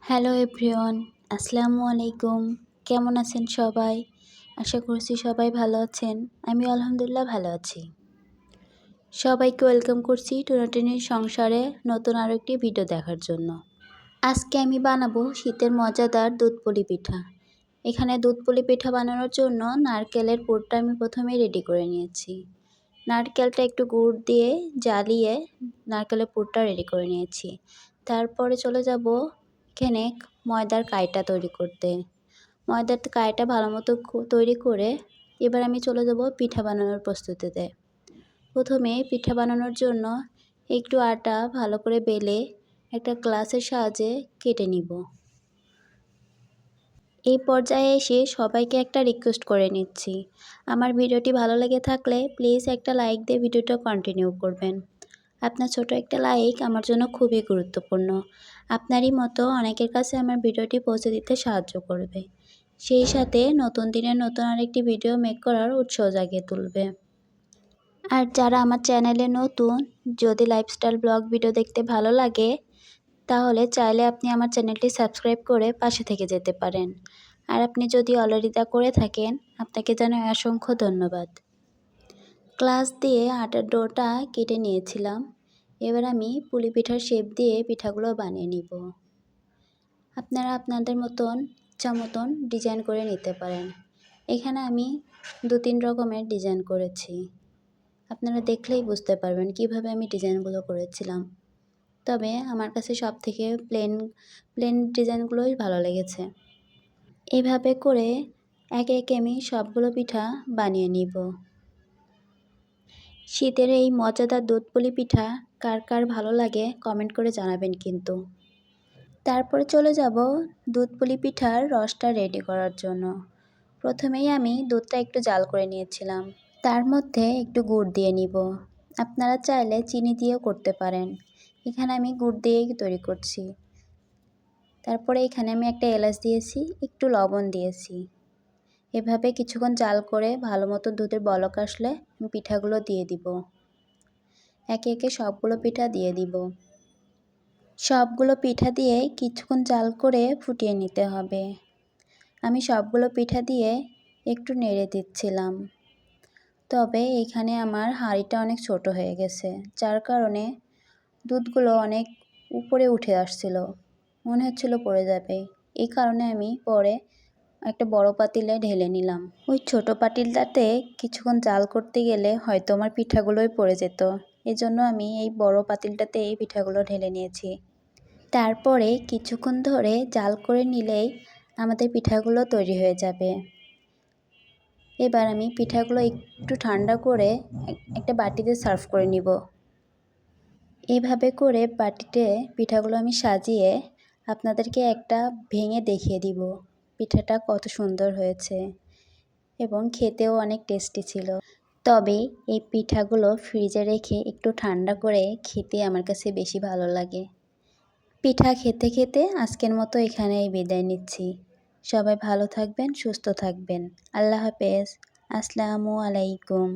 Hello everyone, আসসালামু আলাইকুম। কেমন আছেন সবাই? আশা করছি সবাই ভালো আছেন। আমি আলহামদুলিল্লাহ ভালো আছি। সবাইকে ওয়েলকাম করছি টুনাটুনির সংসারে নতুন আরও একটি ভিডিও দেখার জন্য। আজকে আমি বানাবো শীতের মজাদার দুধ পুলি পিঠা। এখানে দুধ পুলি পিঠা বানানোর জন্য নারকেলের পুরটা আমি প্রথমেই রেডি করে নিয়েছি। নারকেলটা একটু গুড় দিয়ে জ্বালিয়ে নারকেলের পুরটা রেডি করে নিয়েছি। তারপরে চলে যাব এখানে ময়দার কাইটা তৈরি করতে। ময়দার কাইটা ভালো মতো তৈরি করে এবার আমি চলে যাব পিঠা বানানোর প্রস্তুতিতে। প্রথমে পিঠা বানানোর জন্য একটু আটা ভালো করে বেলে একটা গ্লাসের সাহায্যে কেটে নিব। এই পর্যায়ে এসে সবাইকে একটা রিকোয়েস্ট করে নিচ্ছি, আমার ভিডিওটি ভালো লেগে থাকলে প্লিজ একটা লাইক দিয়ে ভিডিওটা কন্টিনিউ করবেন। আপনার ছোট একটা লাইক আমার জন্য খুবই গুরুত্বপূর্ণ। আপনারই মতো অনেকের কাছে আমার ভিডিওটি পৌঁছে দিতে সাহায্য করবে, সেই সাথে নতুন দিনের নতুন আরেকটি ভিডিও মেক করার উৎসাহ জাগিয়ে তুলবে। আর যারা আমার চ্যানেলে নতুন, যদি লাইফস্টাইল ব্লগ ভিডিও দেখতে ভালো লাগে তাহলে চাইলে আপনি আমার চ্যানেলটি সাবস্ক্রাইব করে পাশে থেকে যেতে পারেন। আর আপনি যদি অলরেডি তা করে থাকেন, আপনাকে জানাই অসংখ্য ধন্যবাদ। গ্লাস দিয়ে আটার ডোটা কেটে নিয়েছিলাম। এবার আমি পুলি পিঠার শেপ দিয়ে পিঠাগুলো বানিয়ে নিব। আপনারা আপনাদের মতন ইচ্ছা মতন ডিজাইন করে নিতে পারেন। এখানে আমি 2-3 রকমের ডিজাইন করেছি। আপনারা দেখলেই বুঝতে পারবেন কিভাবে আমি ডিজাইনগুলো করেছিলাম। তবে আমার কাছে সবথেকে প্লেন ডিজাইনগুলোই ভালো লেগেছে। এভাবে করে একে একে আমি সবগুলো পিঠা বানিয়ে নিব। শীতের এই মজাদার দুধ পুলি পিঠা কার কার ভালো লাগে কমেন্ট করে জানাবেন কিন্তু। তারপরে চলে যাব দুধ পুলি পিঠার রসটা রেডি করার জন্য। প্রথমেই আমি দুধটা একটু জাল করে নিয়েছিলাম, তার মধ্যে একটু গুড় দিয়ে নিব। আপনারা চাইলে চিনি দিয়েও করতে পারেন। এখানে আমি গুড় দিয়েই তৈরি করছি। তারপরে এখানে আমি একটা এলাচ দিয়েছি, একটু লবণ দিয়েছি। এভাবে কিছুক্ষণ জাল করে ভালো মতো দুধের বলক আসলে আমি পিঠাগুলো দিয়ে দিব। একে একে সবগুলো পিঠা দিয়ে দিব। সবগুলো পিঠা দিয়ে কিছুক্ষণ জাল করে ফুটিয়ে নিতে হবে। আমি সবগুলো পিঠা দিয়ে একটু নেড়ে দিচ্ছিলাম। তবে এখানে আমার হাঁড়িটা অনেক ছোট হয়ে গেছে, যার কারণে দুধগুলো অনেক উপরে উঠে আসছিল, মনে হচ্ছিল পড়ে যাবে। এই কারণে আমি পরে একটা বড় পাতিলে ঢেলে নিলাম। ওই ছোট পাতিলটাতে কিছুক্ষণ জাল করতে গেলে হয়তো আমার পিঠাগুলোই পড়ে যেত। এজন্য আমি এই বড় পাতিলটাতে এই পিঠাগুলো ঢেলে নিয়েছি। তারপরে কিছুক্ষণ ধরে জাল করে নিলেই আমাদের পিঠাগুলো তৈরি হয়ে যাবে। এবার আমি পিঠাগুলো একটু ঠান্ডা করে একটা বাটিতে সার্ভ করে নিব। এভাবে করে বাটিতে পিঠাগুলো আমি সাজিয়ে আপনাদেরকে একটা ভেঙে দেখিয়ে দিব পিঠাটা কত সুন্দর হয়েছে এবং খেতেও অনেক টেস্টি ছিল। তবে এই পিঠাগুলো ফ্রিজে রেখে একটু ঠান্ডা করে খেতে আমার কাছে বেশি ভালো লাগে। পিঠা খেতে খেতে আজকের মতো এখানেই বিদায় নিচ্ছি। সবাই ভালো থাকবেন, সুস্থ থাকবেন। আল্লাহ হাফেজ। আসসালামু আলাইকুম।